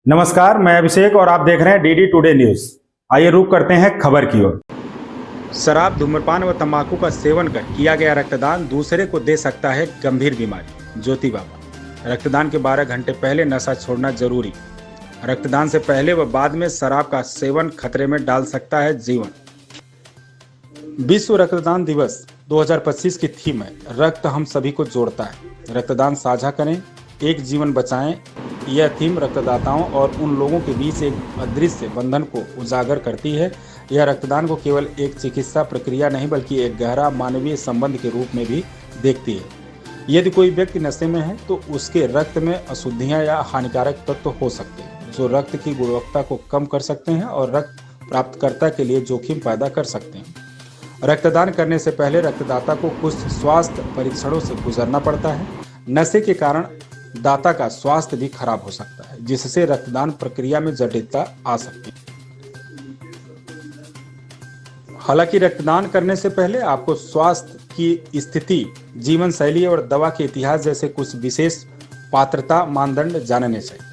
नमस्कार, मैं अभिषेक और आप देख रहे हैं डीडी टुडे न्यूज। आइए रुक करते हैं खबर की ओर। शराब, धूम्रपान व तंबाकू का सेवन कर किया गया रक्तदान दूसरे को दे सकता है गंभीर बीमारी। ज्योति बाबा। रक्तदान के 12 घंटे पहले नशा छोड़ना जरूरी। रक्तदान से पहले व बाद में शराब का सेवन खतरे में डाल सकता है जीवन। विश्व रक्तदान दिवस 2025 की थीम है रक्त हम सभी को जोड़ता है। रक्तदान साझा करें, एक जीवन बचाएं। यह थीम रक्तदाताओं और उन लोगों के बीच एक अदृश्य बंधन को उजागर करती है। यह रक्तदान को केवल एक चिकित्सा प्रक्रिया नहीं बल्कि एक गहरा मानवीय संबंध के रूप में भी देखती है। यदि कोई व्यक्ति नशे में है तो उसके रक्त में अशुद्धियां या हानिकारक तत्व हो सकते हैं जो रक्त की गुणवत्ता को कम कर सकते हैं और रक्त प्राप्तकर्ता के लिए जोखिम पैदा कर सकते हैं। रक्तदान करने से पहले रक्तदाता को कुछ स्वास्थ्य परीक्षणों से गुजरना पड़ता है। नशे के कारण दाता का स्वास्थ्य भी खराब हो सकता है जिससे रक्तदान प्रक्रिया में जटिलता आ सकती है। हालांकि रक्तदान करने से पहले आपको स्वास्थ्य की स्थिति, जीवन शैली और दवा के इतिहास जैसे कुछ विशेष पात्रता मानदंड जानने चाहिए।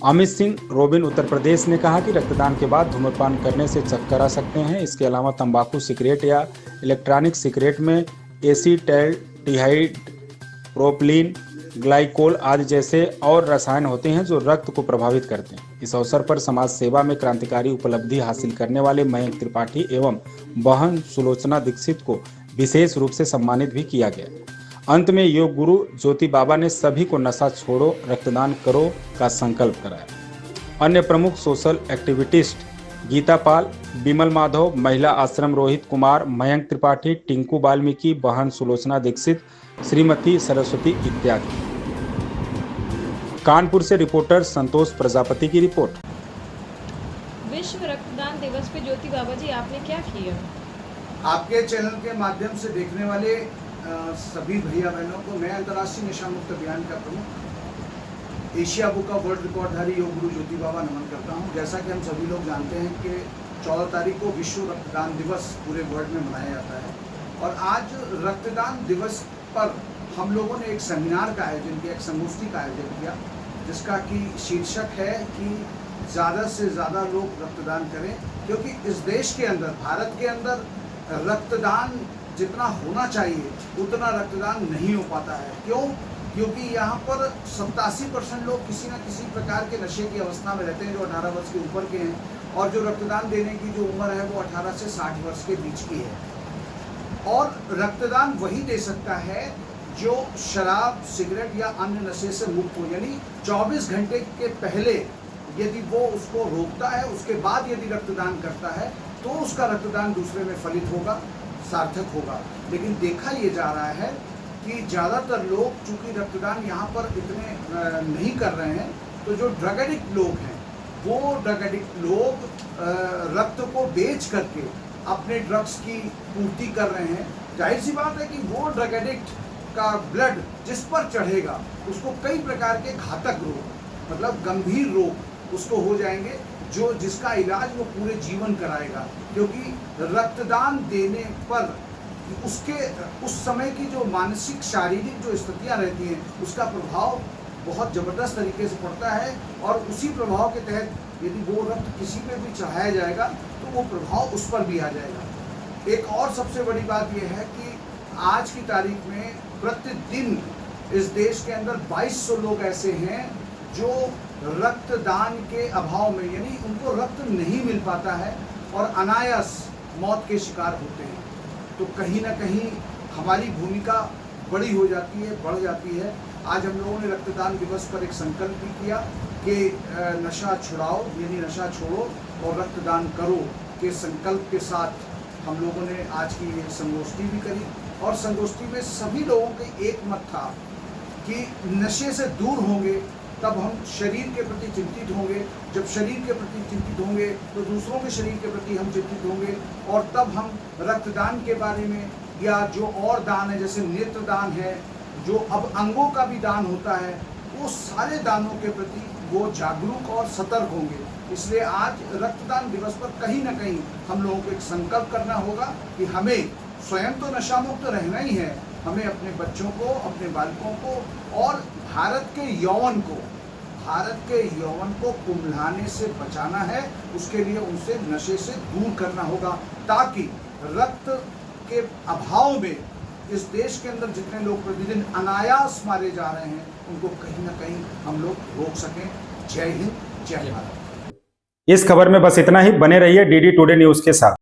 अमित सिंह रोबिन उत्तर प्रदेश ने कहा कि रक्तदान के बाद धूम्रपान करने से चक्कर आ सकते हैं। इसके अलावा तंबाकू सिगरेट या इलेक्ट्रॉनिक सिगरेट में एसीटैल्डिहाइड, प्रोपिलीन, ग्लाइकोल आदि जैसे और रसायन होते हैं जो रक्त को प्रभावित करते हैं। इस अवसर पर समाज सेवा में क्रांतिकारी उपलब्धि हासिल करने वाले मयंक त्रिपाठी एवं बहन सुलोचना दीक्षित को विशेष रूप से सम्मानित भी किया गया। अंत में योग गुरु ज्योति बाबा ने सभी को नशा छोड़ो, रक्तदान करो का संकल्प कराया। अन्य प्रमुख सोशल एक्टिविटिस्ट गीता पाल, बिमल माधव, महिला आश्रम रोहित कुमार, मयंक त्रिपाठी, टिंकू वाल्मीकि, बहन सुलोचना दीक्षित, श्रीमती सरस्वती इत्यादि। कानपुर से रिपोर्टर संतोष प्रजापति की रिपोर्ट। विश्व रक्तदान दिवस पे ज्योति बाबा जी आपने क्या किया? आपके चैनल के माध्यम से देखने वाले सभी भैया बहनों को मैं अंतर्राष्ट्रीय नशा मुक्त अभियान का प्रमुख Asia book of world रिकॉर्डधारी yoga guru ज्योति बाबा नमन करता हूं। जैसा कि हम सभी लोग जानते हैं कि 14 तारीख को विश्व रक्तदान दिवस पूरे वर्ल्ड में मनाया जाता है और आज रक्तदान दिवस पर हम लोगों ने एक सेमिनार का आयोजन किया, एक संगोष्ठी का आयोजन किया जिसका कि शीर्षक है कि ज़्यादा से ज़्यादा लोग रक्तदान करें, क्योंकि इस देश के अंदर, भारत के अंदर रक्तदान जितना होना चाहिए उतना रक्तदान नहीं हो पाता है। क्यों? क्योंकि यहाँ पर 87% लोग किसी न किसी प्रकार के नशे की अवस्था में रहते हैं जो 18 वर्ष के ऊपर के हैं और जो रक्तदान देने की जो उम्र है वो 18 से 60 वर्ष के बीच की है। और रक्तदान वही दे सकता है जो शराब, सिगरेट या अन्य नशे से मुक्त हो, यानी 24 घंटे के पहले यदि वो उसको रोकता है, उसके बाद यदि रक्तदान करता है तो उसका रक्तदान दूसरे में फलित होगा, सार्थक होगा। लेकिन देखा ये जा रहा है कि ज़्यादातर लोग चूँकि रक्तदान यहाँ पर इतने नहीं कर रहे हैं, तो जो ड्रग एडिक्ट लोग हैं वो ड्रग एडिक्ट लोग रक्त को बेच करके अपने ड्रग्स की पूर्ति कर रहे हैं। जाहिर सी बात है कि वो ड्रग एडिक्ट का ब्लड जिस पर चढ़ेगा उसको कई प्रकार के घातक रोग, मतलब गंभीर रोग उसको हो जाएंगे जो जिसका इलाज वो पूरे जीवन कराएगा। क्योंकि रक्तदान देने पर उसके उस समय की जो मानसिक, शारीरिक जो स्थितियाँ रहती हैं उसका प्रभाव बहुत ज़बरदस्त तरीके से पड़ता है और उसी प्रभाव के तहत यदि वो रक्त किसी पे भी चढ़ाया जाएगा तो वो प्रभाव उस पर भी आ जाएगा। एक और सबसे बड़ी बात यह है कि आज की तारीख में प्रतिदिन इस देश के अंदर 2200 लोग ऐसे हैं जो रक्तदान के अभाव में, यानी उनको रक्त नहीं मिल पाता है और अनायास मौत के शिकार होते हैं। तो कहीं ना कहीं हमारी भूमिका बड़ी हो जाती है, बढ़ जाती है। आज हम लोगों ने रक्तदान दिवस पर एक संकल्प भी किया कि नशा छुड़ाओ, यानी नशा छोड़ो और रक्तदान करो के संकल्प के साथ हम लोगों ने आज की ये संगोष्ठी भी करी और संगोष्ठी में सभी लोगों के एक मत था कि नशे से दूर होंगे तब हम शरीर के प्रति चिंतित होंगे, जब शरीर के प्रति चिंतित होंगे तो दूसरों के शरीर के प्रति हम चिंतित होंगे और तब हम रक्तदान के बारे में या जो और दान है, जैसे नेत्र दान है, जो अब अंगों का भी दान होता है, वो सारे दानों के प्रति वो जागरूक और सतर्क होंगे। इसलिए आज रक्तदान दिवस पर कहीं ना कहीं हम लोगों को एक संकल्प करना होगा कि हमें स्वयं तो नशा मुक्त रहना ही है, हमें अपने बच्चों को, अपने बालकों को और भारत के यौवन को, भारत के यौवन को कुम्हलाने से बचाना है। उसके लिए उनसे नशे से दूर करना होगा, ताकि रक्त के अभाव में इस देश के अंदर जितने लोग प्रतिदिन अनायास मारे जा रहे हैं उनको कहीं ना कहीं हम लोग रोक सकें। जय हिंद, जय भारत। इस खबर में बस इतना ही। बने रहिए डीडी टुडे न्यूज के साथ।